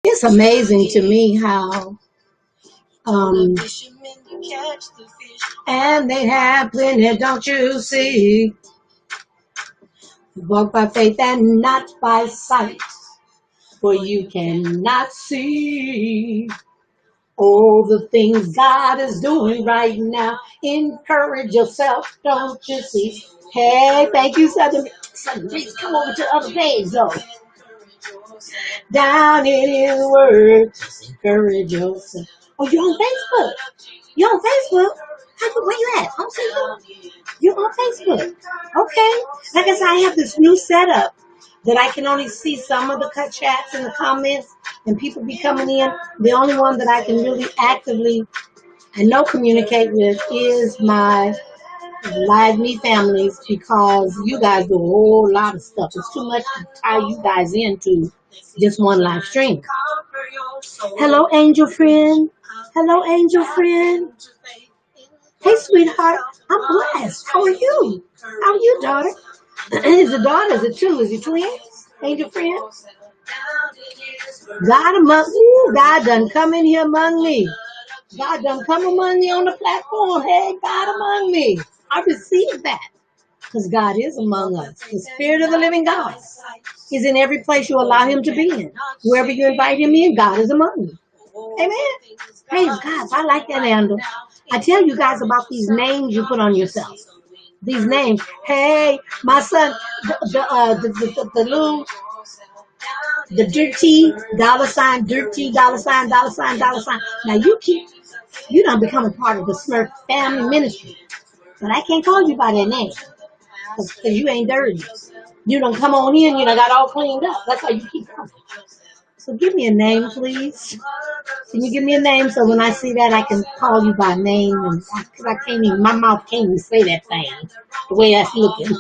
It's amazing to me how um and they happen it, don't you see? Walk by faith and not by sight, for you cannot see all the things God is doing right now. Encourage yourself, don't you see? Hey, thank you, Sev7n. Please come over to the other page, though. Down in His Word, just encourage yourself. Oh, you're on Facebook. You're on Facebook. Where you at? On Facebook? You're on Facebook. Okay. Like I said, I have this new setup that I can only see some of the cut chats and the comments and people be coming in. The only one that I can really actively and no communicate with is my live me families because you guys do a whole lot of stuff. It's too much to tie you guys into just one live stream. Hello, angel friend. Hello, angel friend. Hey, sweetheart. I'm blessed. How are you? How are you, daughter? Is it daughter? Is it two? Is it twins? Angel friend? God done come in here among me. God done come among me on the platform. Hey, God among me. I receive that because God is among us. The Spirit of the living God is in every place you allow Him to be in. Wherever you invite Him in, God is among you. Amen. Praise God. I like that handle. I tell you guys about these names you put on yourself. These names. Hey, my son, the little, the dirty dollar sign, dirty dollar sign, dollar sign, dollar sign. Now you don't become a part of the SMRF family ministry. But I can't call you by that name because you ain't dirty. You don't come on in, you done got all cleaned up. That's how you keep coming. So give me a name, please. Can you give me a name so when I see that I can call you by name? Because I can't even, my mouth can't even say that thing the way that's looking.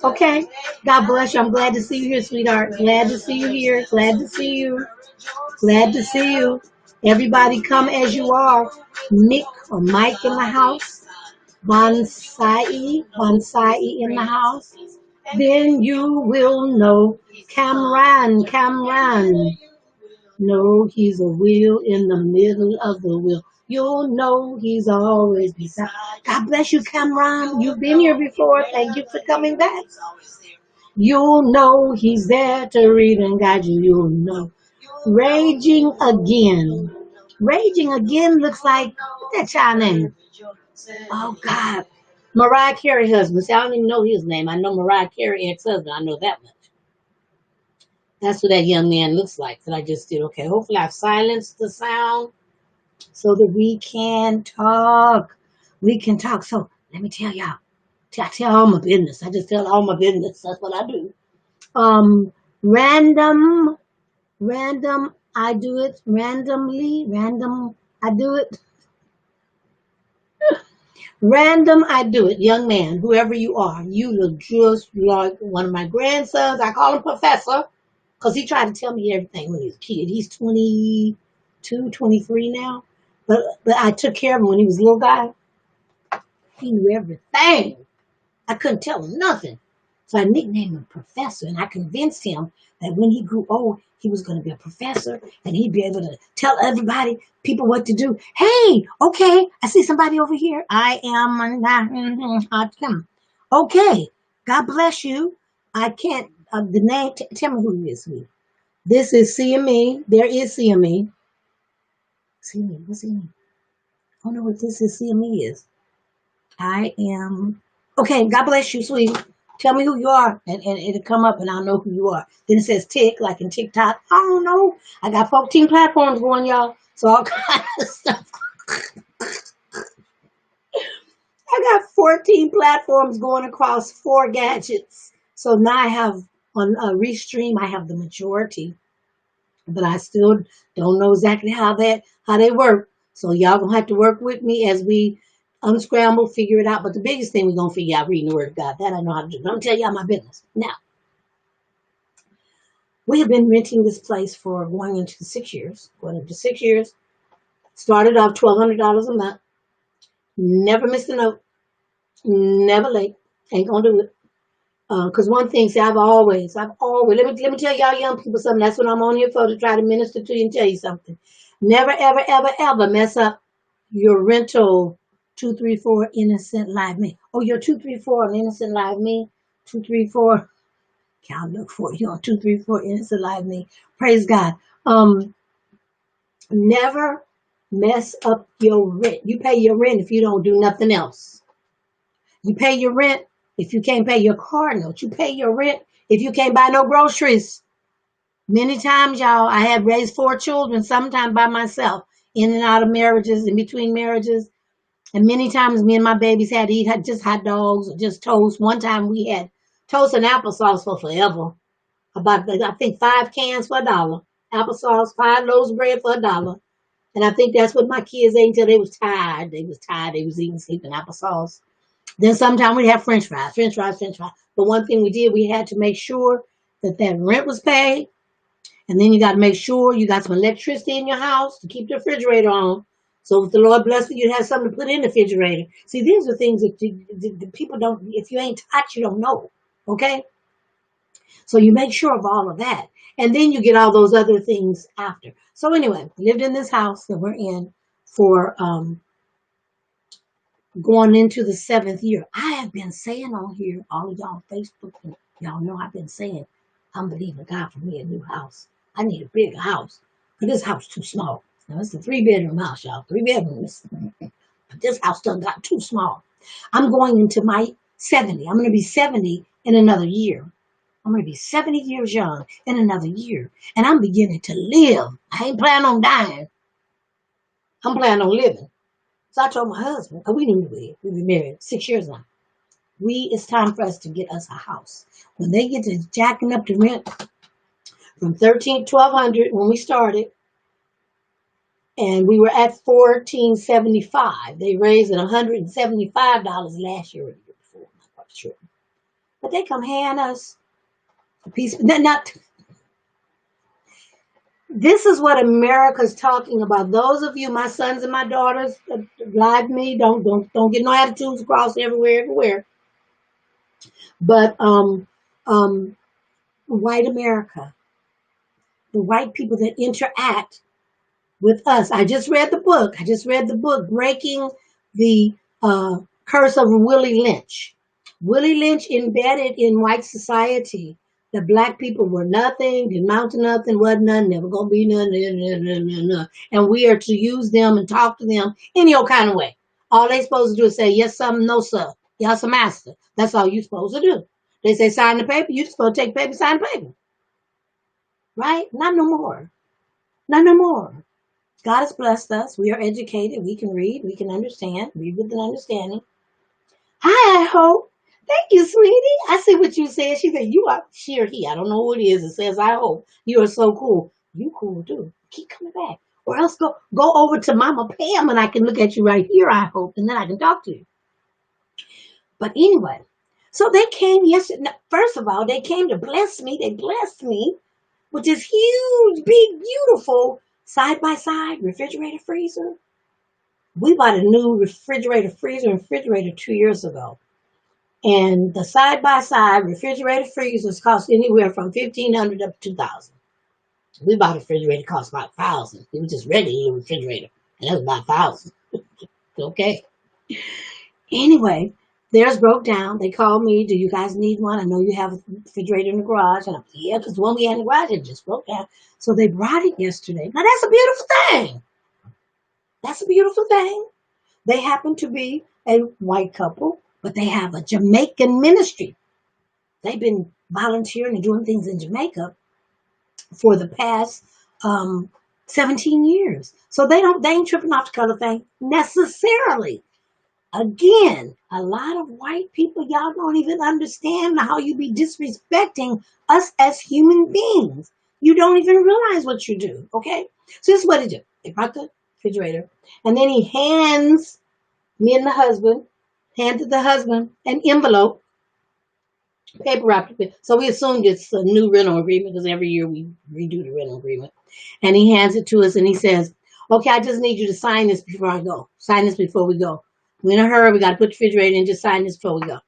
Okay. God bless you. I'm glad to see you here, sweetheart. Glad to see you here. Glad to see you. Glad to see you. Everybody come as you are. Mick or Mike in the house. Bonsai in the house. Then you will know. Cameron. No, he's a wheel in the middle of the wheel. You'll know he's always beside. God bless you, Cameron. You've been here before. Thank you for coming back. You'll know he's there to read and guide you. You'll know. Raging again. Raging again looks like, what's that child name? Oh, God. Mariah Carey husband. See, I don't even know his name. I know Mariah Carey ex-husband. I know that much. That's what that young man looks like that I just did. Okay, hopefully I've silenced the sound so that we can talk. We can talk. So let me tell y'all. I tell all my business. I just tell all my business. That's what I do. Random, I do it randomly. I do it. Random, I do it. Young man, whoever you are, you look just like one of my grandsons. I call him Professor because he tried to tell me everything when he was a kid. He's 22, 23 now. But I took care of him when he was a little guy. He knew everything. I couldn't tell him nothing. So I nicknamed him Professor, and I convinced him that when he grew old, he was going to be a professor, and he'd be able to tell everybody, people what to do. Hey, okay, I see somebody over here. I am. Okay, God bless you. I can't, the name, tell me who this is. This is CME. There is CME. CME, what's CME? I don't know what this is. CME is. I am. Okay, God bless you, sweetie. Tell me who you are, and it'll come up, and I'll know who you are. Then it says tick, like in TikTok. I don't know. I got 14 platforms going, y'all. So all kinds of stuff. I got 14 platforms going across 4 gadgets. So now I have on Restream, I have the majority, but I still don't know exactly how they work. So y'all gonna have to work with me as we unscramble, figure it out. But the biggest thing we're going to figure out reading the Word of God. That I know how to do. I'm going to tell y'all my business. Now, we have been renting this place for going into 6 years. Started off $1,200 a month. Never missed a note. Never late. Ain't going to do it. Because one thing, see, I've always, let me tell y'all young people something. That's what I'm on here for, to try to minister to you and tell you something. Never, ever, ever, ever mess up your rental 234 innocent live me. Oh, your 234 an innocent live me. 234. I'll look for you on 234 innocent live me. Praise God. Never mess up your rent. You pay your rent if you don't do nothing else. You pay your rent if you can't pay your car note. You pay your rent if you can't buy no groceries. Many times, y'all, I have raised 4 children, sometimes by myself, in and out of marriages, in between marriages. And many times me and my babies had to eat just hot dogs or just toast. One time we had toast and applesauce for forever. About, I think, 5 cans for $1. Applesauce, 5 loaves of bread for $1. And I think that's what my kids ate until they was tired. They was tired. They was eating, sleeping applesauce. Then sometimes we'd have french fries. But one thing we did, we had to make sure that rent was paid. And then you got to make sure you got some electricity in your house to keep the refrigerator on. So if the Lord bless you, you have something to put in the refrigerator. See, these are things that the people don't, if you ain't taught, you don't know. Okay? So you make sure of all of that. And then you get all those other things after. So anyway, lived in this house that we're in for going into the 7th year. I have been saying on here, all of y'all on Facebook, y'all know I've been saying, I'm believing God for me a new house. I need a bigger house. But this house is too small. Now, it's a 3-bedroom house, y'all. 3 bedrooms. But this house done got too small. I'm going into my 70. I'm going to be 70 in another year. I'm going to be 70 years young in another year. And I'm beginning to live. I ain't planning on dying. I'm planning on living. So I told my husband, we didn't live. We've been married 6 years now. It's time for us to get us a house. When they get to jacking up the rent from $1,200 when we started, and we were at $1,475. They raised it $175 last year or the year before. I'm not quite sure. But they come hand us a piece. This is what America's talking about. Those of you, my sons and my daughters, live me. Don't get no attitudes across everywhere. But white America, the white people that interact with us. I just read the book, Breaking the Curse of Willie Lynch. Willie Lynch embedded in white society that black people were nothing, didn't amount to nothing, wasn't nothing, never gonna be nothing, and we are to use them and talk to them any old kind of way. All they supposed to do is say yes, some, no, sir. Yes, master. That's all you supposed to do. They say sign the paper, you supposed to take paper, sign the paper. Right? Not no more. Not no more. God has blessed us. We are educated. We can read. We can understand. Read with an understanding. Hi, I hope. Thank you, sweetie. I see what you said. She said, you are, she or he. I don't know who it is. It says, I hope. You are so cool. You cool, too. Keep coming back. Or else go over to Mama Pam and I can look at you right here, I hope. And then I can talk to you. But anyway, so they came yesterday. First of all, they came to bless me. They blessed me with this huge, big, beautiful side-by-side refrigerator freezer. We bought a new refrigerator freezer and refrigerator 2 years ago. And the side-by-side refrigerator freezers cost anywhere from $1,500 up to $2,000. We bought a refrigerator that cost about $1,000. It was just regular refrigerator. And that was about $1,000. Okay. Anyway, theirs broke down. They called me, do you guys need one? I know you have a refrigerator in the garage. And I'm like, yeah, because the one we had in the garage, it just broke down. So they brought it yesterday. Now, that's a beautiful thing. That's a beautiful thing. They happen to be a white couple, but they have a Jamaican ministry. They've been volunteering and doing things in Jamaica for the past 17 years. So they ain't tripping off the color thing necessarily. Again, a lot of white people, y'all don't even understand how you be disrespecting us as human beings. You don't even realize what you do, okay? So this is what they do. They brought the refrigerator, and then he handed the husband an envelope, paper wrapped. So we assumed it's a new rental agreement because every year we redo the rental agreement. And he hands it to us and he says, okay, I just need you to sign this before I go. Sign this before we go. We're in a hurry. We got to put the refrigerator in. Just sign this before we go.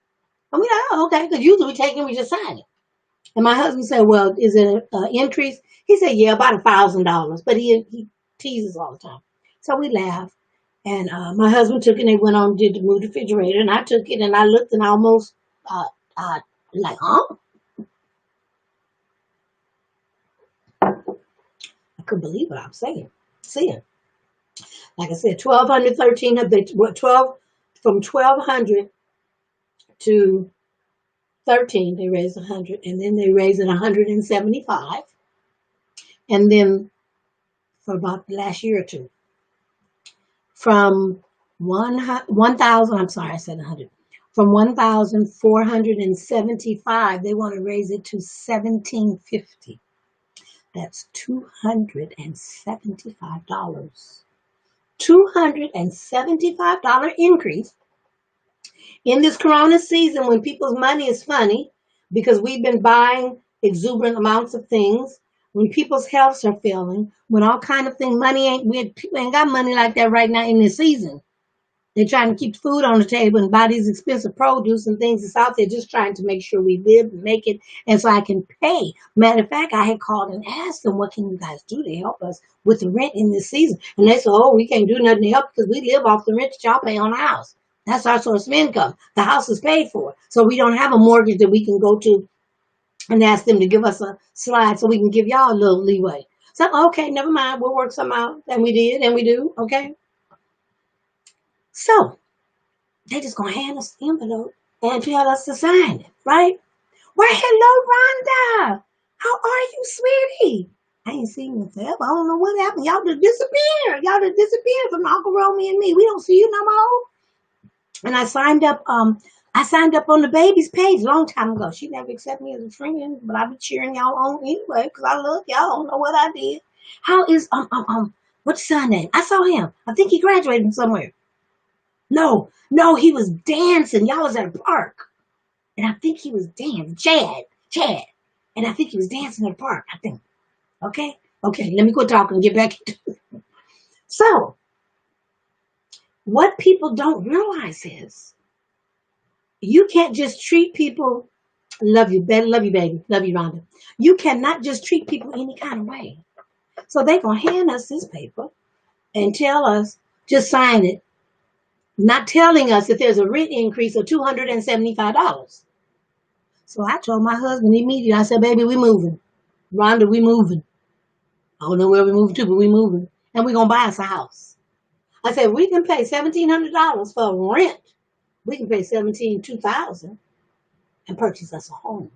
And we like, oh, okay, because usually we take it and we just sign it. And my husband said, well, is it an increase? He said, yeah, about $1,000. But he teases all the time. So we laughed. And my husband took it and they went on and did the move refrigerator. And I took it and I looked and I almost, like, huh? I couldn't believe what I'm saying. Seeing. Like I said, 1,200, 1,300, 12, from 1,200 to 13, they raised 100. And then they raised it 175. And then for about the last year or two, from 1,000, I'm sorry, I said 100. From 1,475, they want to raise it to 1,750. That's $275. $275 increase in this Corona season when people's money is funny because we've been buying exuberant amounts of things. When people's healths are failing, when all kind of things, people ain't got money like that right now in this season. They're trying to keep food on the table and buy these expensive produce and things that's out there, just trying to make sure we live and make it, and so I can pay. Matter of fact, I had called and asked them, what can you guys do to help us with the rent in this season? And they said, oh, we can't do nothing to help because we live off the rent that y'all pay on the house. That's our source of income. The house is paid for. So we don't have a mortgage that we can go to and ask them to give us a slide so we can give y'all a little leeway. So, okay, never mind. We'll work some out. And we did, and we do. Okay. So, they just going to hand us the envelope and tell us to sign it, right? Well, hello, Rhonda. How are you, sweetie? I ain't seen you forever. I don't know what happened. Y'all just disappeared. Y'all just disappeared from Uncle Romy and me. We don't see you no more. And I signed up on the baby's page a long time ago. She never accepted me as a friend, but I be cheering y'all on anyway because I love y'all. I don't know what I did. How is what's his son name? I saw him. I think he graduated from somewhere. No, he was dancing. Y'all was at a park. And I think he was dancing. Chad. And I think he was dancing at a park, I think. Okay, let me quit talking and get back into it. So, what people don't realize is you can't just treat people, love you, baby, love you, Rhonda. You cannot just treat people any kind of way. So they're going to hand us this paper and tell us, just sign it, not telling us that there's a rent increase of $275. So I told my husband immediately, I said, baby, we moving. Rhonda, we moving. I don't know where we moving to, but we moving. And we're going to buy us a house. I said, we can pay $1,700 for rent. We can pay $2,000 and purchase us a home.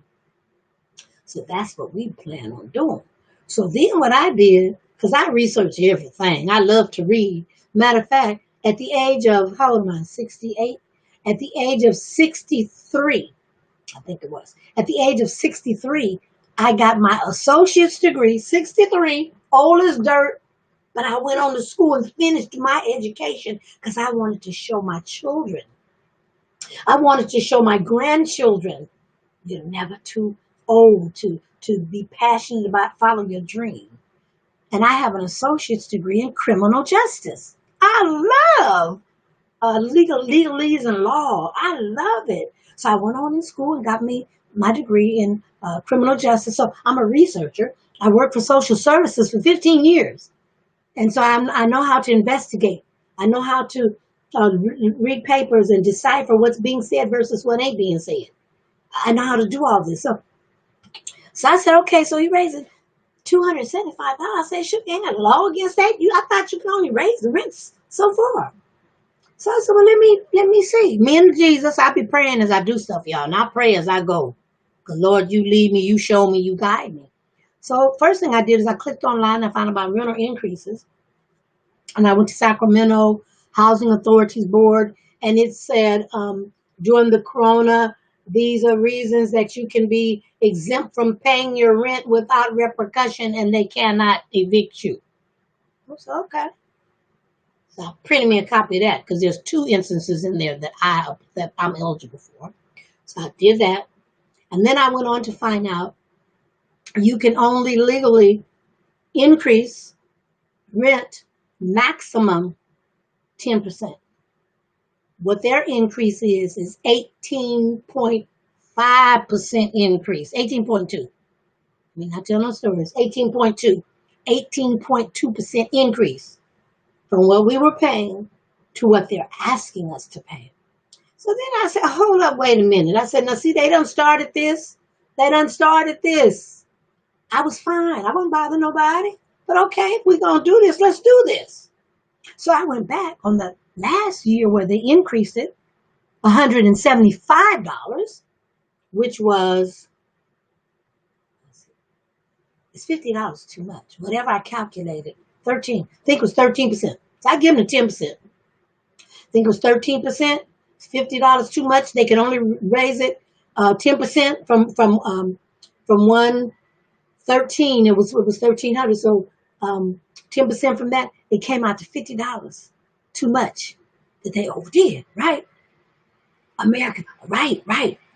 So that's what we plan on doing. So then what I did, because I research everything. I love to read. Matter of fact, at the age of, how old am I, 68? At the age of 63, I think it was. At the age of 63, I got my associate's degree, 63, old as dirt, but I went on to school and finished my education because I wanted to show my children. I wanted to show my grandchildren you're never too old to be passionate about following your dream. And I have an associate's degree in criminal justice. I love legalese and law. I love it. So I went on in school and got me my degree in criminal justice. So I'm a researcher. I worked for social services for 15 years. And so I know how to investigate. I know how to read papers and decipher what's being said versus what ain't being said. I know how to do all this. So I said, okay, so you raising $275. I said, sure, ain't got a law against that. I thought you could only raise the rents so far. So I said, well, let me see. Me and Jesus, I be praying as I do stuff, y'all. And I pray as I go. Because, Lord, you lead me, you show me, you guide me. So first thing I did is I clicked online and found about rental increases. And I went to Sacramento Housing Authorities Board. And it said, during the corona, these are reasons that you can be exempt from paying your rent without repercussion and they cannot evict you. I said, okay. So I printed me a copy of that because there's 2 instances in there that I'm eligible for. So I did that. And then I went on to find out you can only legally increase rent maximum 10%. What their increase is 18.5% increase. 18.2. I mean, not telling no stories. 18.2. 18.2% increase from what we were paying to what they're asking us to pay. So then I said, hold up, wait a minute. I said, now see, they done started this. They done started this. I was fine. I wouldn't bother nobody. But okay, if we're going to do this, let's do this. So I went back on the last year where they increased it, $175, which was, it's $50 too much. Whatever I calculated, 13. I think it was 13%. So I give them the 10%. I think it was 13%. $50 too much. They could only raise it 10% from 113. It was $1,300. So 10% from that, it came out to $50 too much that they overdid. Right? America. Right.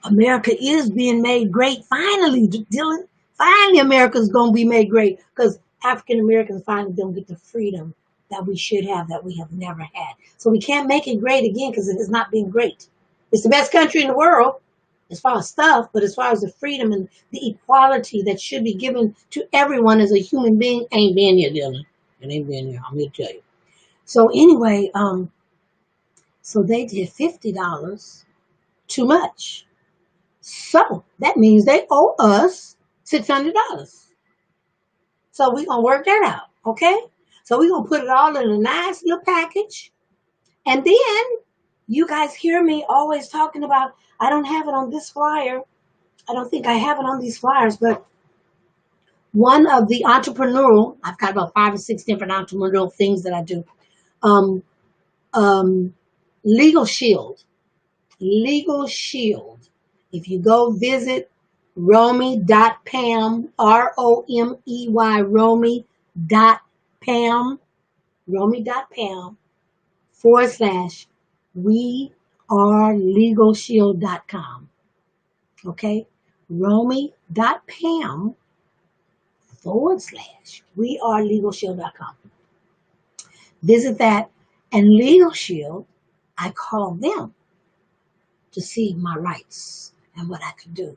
America is being made great. Finally, Dylan. Finally, America's gonna be made great because African Americans finally don't get the freedom that we should have, that we have never had. So we can't make it great again because it has not been great. It's the best country in the world as far as stuff, but as far as the freedom and the equality that should be given to everyone as a human being, ain't been here, Dylan. It ain't been here. I'm here to tell you. So anyway, so they did $50 too much. So that means they owe us $600. So we're going to work that out, okay? So we're going to put it all in a nice little package. And then you guys hear me always talking about, I don't have it on this flyer. I don't think I have it on these flyers, but one of the entrepreneurial, I've got about 5 or 6 different entrepreneurial things that I do. Legal Shield. Legal Shield. If you go visit Romey.pam, ROMEY, Romey.pam, /wearelegalshield.com. Okay? Romey.pam /wearelegalshield.com. Visit that, and Legal Shield, I call them to see my rights and what I could do,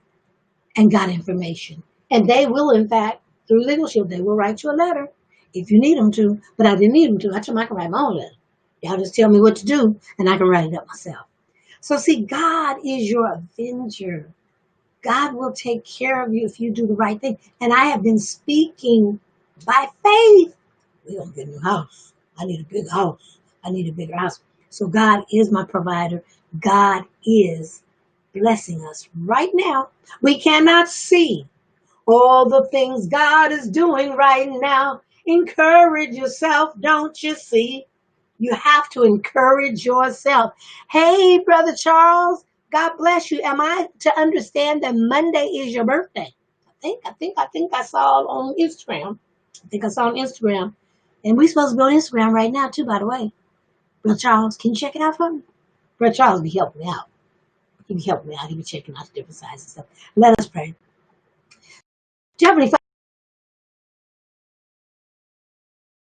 and got information. And they will, in fact, through Legal Shield, they will write you a letter if you need them to, but I didn't need them to. I told them I can write my own letter. Y'all just tell me what to do, and I can write it up myself. So see, God is your avenger. God will take care of you if you do the right thing. And I have been speaking by faith. We're going to get a new house. I need a bigger house. I need a bigger house. So God is my provider. God is blessing us right now. We cannot see all the things God is doing right now. Encourage yourself, don't you see? You have to encourage yourself. Hey, Brother Charles, God bless you. Am I to understand that Monday is your birthday? I think I saw it on Instagram. And we're supposed to be on Instagram right now, too, by the way. Brother Charles, can you check it out for me? Brother Charles be helping me out. He be helping me out. He be checking out the different sizes and stuff. Let us pray. Heavenly Father,